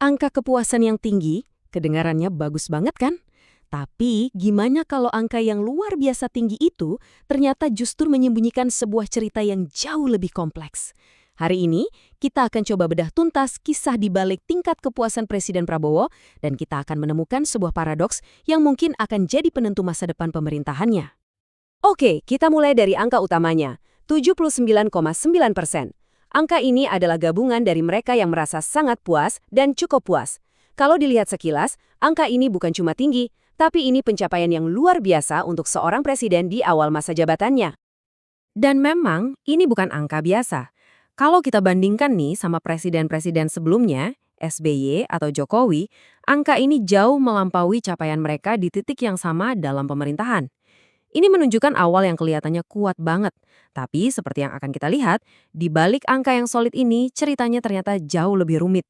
Angka kepuasan yang tinggi, kedengarannya bagus banget kan? Tapi gimana kalau angka yang luar biasa tinggi itu ternyata justru menyembunyikan sebuah cerita yang jauh lebih kompleks? Hari ini, kita akan coba bedah tuntas kisah di balik tingkat kepuasan Presiden Prabowo dan kita akan menemukan sebuah paradoks yang mungkin akan jadi penentu masa depan pemerintahannya. Oke, kita mulai dari angka utamanya, 79,9%. Angka ini adalah gabungan dari mereka yang merasa sangat puas dan cukup puas. Kalau dilihat sekilas, angka ini bukan cuma tinggi, tapi ini pencapaian yang luar biasa untuk seorang presiden di awal masa jabatannya. Dan memang, ini bukan angka biasa. Kalau kita bandingkan nih sama presiden-presiden sebelumnya, SBY atau Jokowi, angka ini jauh melampaui capaian mereka di titik yang sama dalam pemerintahan. Ini menunjukkan awal yang kelihatannya kuat banget. Tapi seperti yang akan kita lihat, di balik angka yang solid ini, ceritanya ternyata jauh lebih rumit.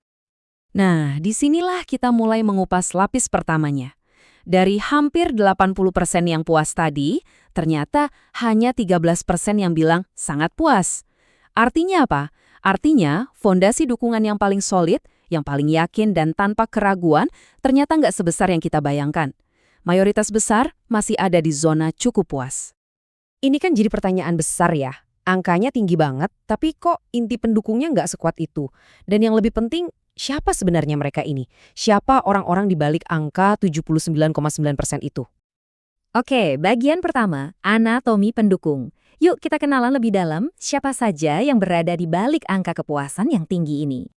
Nah, disinilah kita mulai mengupas lapis pertamanya. Dari hampir 80% yang puas tadi, ternyata hanya 13% yang bilang sangat puas. Artinya apa? Artinya, fondasi dukungan yang paling solid, yang paling yakin dan tanpa keraguan, ternyata nggak sebesar yang kita bayangkan. Mayoritas besar masih ada di zona cukup puas. Ini kan jadi pertanyaan besar ya. Angkanya tinggi banget, tapi kok inti pendukungnya nggak sekuat itu? Dan yang lebih penting, siapa sebenarnya mereka ini? Siapa orang-orang di balik angka 79,9% itu? Oke, bagian pertama, anatomi pendukung. Yuk kita kenalan lebih dalam siapa saja yang berada di balik angka kepuasan yang tinggi ini.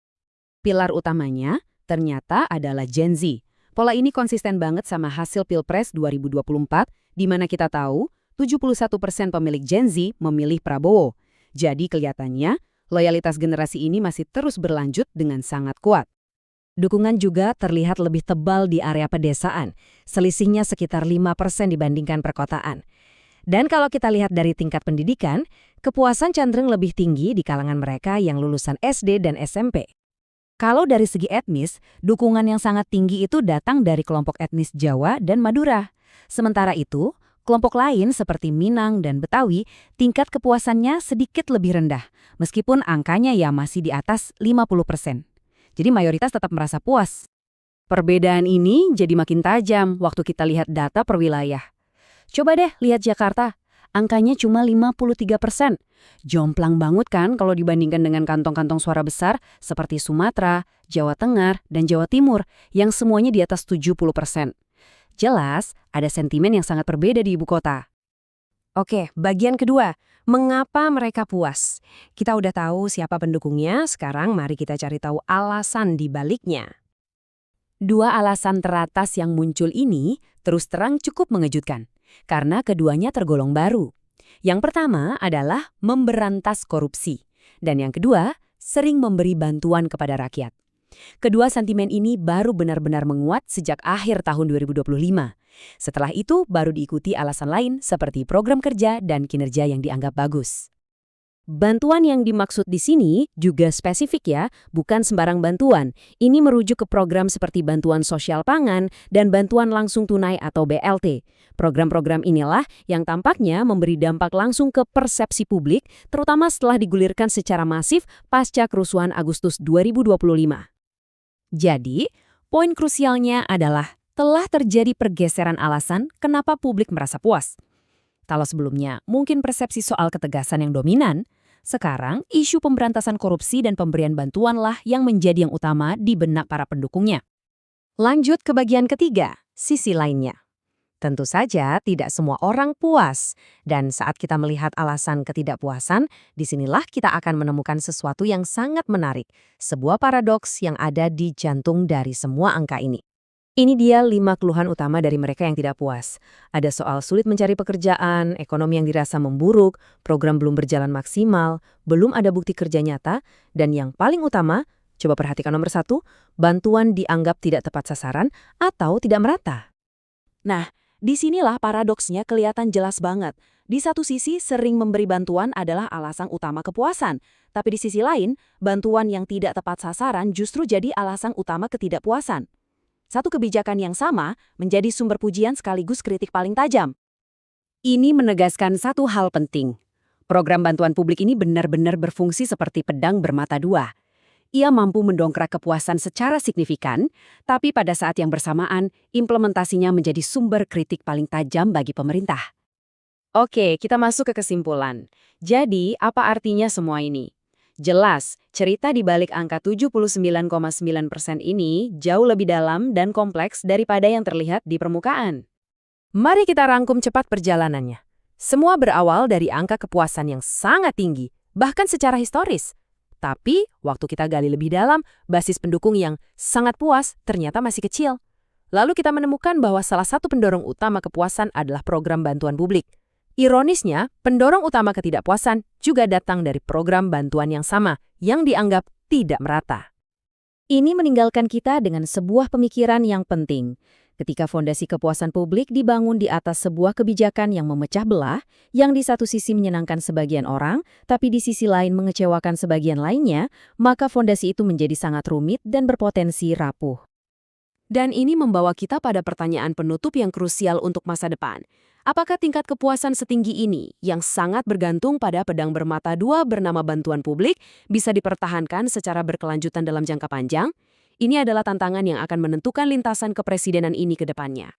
Pilar utamanya ternyata adalah Gen Z. Pola ini konsisten banget sama hasil Pilpres 2024, di mana kita tahu 71% pemilik Gen Z memilih Prabowo. Jadi kelihatannya, loyalitas generasi ini masih terus berlanjut dengan sangat kuat. Dukungan juga terlihat lebih tebal di area pedesaan, selisihnya sekitar 5% dibandingkan perkotaan. Dan kalau kita lihat dari tingkat pendidikan, kepuasan cenderung lebih tinggi di kalangan mereka yang lulusan SD dan SMP. Kalau dari segi etnis, dukungan yang sangat tinggi itu datang dari kelompok etnis Jawa dan Madura. Sementara itu, kelompok lain seperti Minang dan Betawi, tingkat kepuasannya sedikit lebih rendah, meskipun angkanya ya masih di atas 50%. Jadi mayoritas tetap merasa puas. Perbedaan ini jadi makin tajam waktu kita lihat data per wilayah. Coba deh lihat Jakarta, angkanya cuma 53%. Jomplang banget kan kalau dibandingkan dengan kantong-kantong suara besar seperti Sumatera, Jawa Tengah, dan Jawa Timur yang semuanya di atas 70%. Jelas, ada sentimen yang sangat berbeda di ibu kota. Oke, bagian kedua, mengapa mereka puas? Kita udah tahu siapa pendukungnya, sekarang mari kita cari tahu alasan di baliknya. Dua alasan teratas yang muncul ini terus terang cukup mengejutkan, karena keduanya tergolong baru. Yang pertama adalah memberantas korupsi, dan yang kedua, sering memberi bantuan kepada rakyat. Kedua sentimen ini baru benar-benar menguat sejak akhir tahun 2025. Setelah itu baru diikuti alasan lain seperti program kerja dan kinerja yang dianggap bagus. Bantuan yang dimaksud di sini juga spesifik ya, bukan sembarang bantuan. Ini merujuk ke program seperti bantuan sosial pangan dan bantuan langsung tunai atau BLT. Program-program inilah yang tampaknya memberi dampak langsung ke persepsi publik, terutama setelah digulirkan secara masif pasca kerusuhan Agustus 2025. Jadi, poin krusialnya adalah telah terjadi pergeseran alasan kenapa publik merasa puas. Kalau sebelumnya mungkin persepsi soal ketegasan yang dominan, sekarang isu pemberantasan korupsi dan pemberian bantuanlah yang menjadi yang utama di benak para pendukungnya. Lanjut ke bagian ketiga, sisi lainnya. Tentu saja tidak semua orang puas, dan saat kita melihat alasan ketidakpuasan, disinilah kita akan menemukan sesuatu yang sangat menarik, sebuah paradoks yang ada di jantung dari semua angka ini. Ini dia 5 keluhan utama dari mereka yang tidak puas. Ada soal sulit mencari pekerjaan, ekonomi yang dirasa memburuk, program belum berjalan maksimal, belum ada bukti kerja nyata, dan yang paling utama, coba perhatikan nomor 1, bantuan dianggap tidak tepat sasaran atau tidak merata. Nah, disinilah paradoksnya kelihatan jelas banget. Di satu sisi, sering memberi bantuan adalah alasan utama kepuasan. Tapi di sisi lain, bantuan yang tidak tepat sasaran justru jadi alasan utama ketidakpuasan. Satu kebijakan yang sama menjadi sumber pujian sekaligus kritik paling tajam. Ini menegaskan satu hal penting. Program bantuan publik ini benar-benar berfungsi seperti pedang bermata dua. ia mampu mendongkrak kepuasan secara signifikan, tapi pada saat yang bersamaan, implementasinya menjadi sumber kritik paling tajam bagi pemerintah. Oke, kita masuk ke kesimpulan. Jadi, apa artinya semua ini? Jelas, cerita di balik angka 79,9% ini jauh lebih dalam dan kompleks daripada yang terlihat di permukaan. Mari kita rangkum cepat perjalanannya. Semua berawal dari angka kepuasan yang sangat tinggi, bahkan secara historis. Tapi, waktu kita gali lebih dalam, basis pendukung yang sangat puas ternyata masih kecil. Lalu kita menemukan bahwa salah satu pendorong utama kepuasan adalah program bantuan publik. Ironisnya, pendorong utama ketidakpuasan juga datang dari program bantuan yang sama, yang dianggap tidak merata. Ini meninggalkan kita dengan sebuah pemikiran yang penting. Ketika fondasi kepuasan publik dibangun di atas sebuah kebijakan yang memecah belah, yang di satu sisi menyenangkan sebagian orang, tapi di sisi lain mengecewakan sebagian lainnya, maka fondasi itu menjadi sangat rumit dan berpotensi rapuh. Dan ini membawa kita pada pertanyaan penutup yang krusial untuk masa depan. Apakah tingkat kepuasan setinggi ini, yang sangat bergantung pada pedang bermata dua bernama bantuan publik, bisa dipertahankan secara berkelanjutan dalam jangka panjang? Ini adalah tantangan yang akan menentukan lintasan kepresidenan ini ke depannya.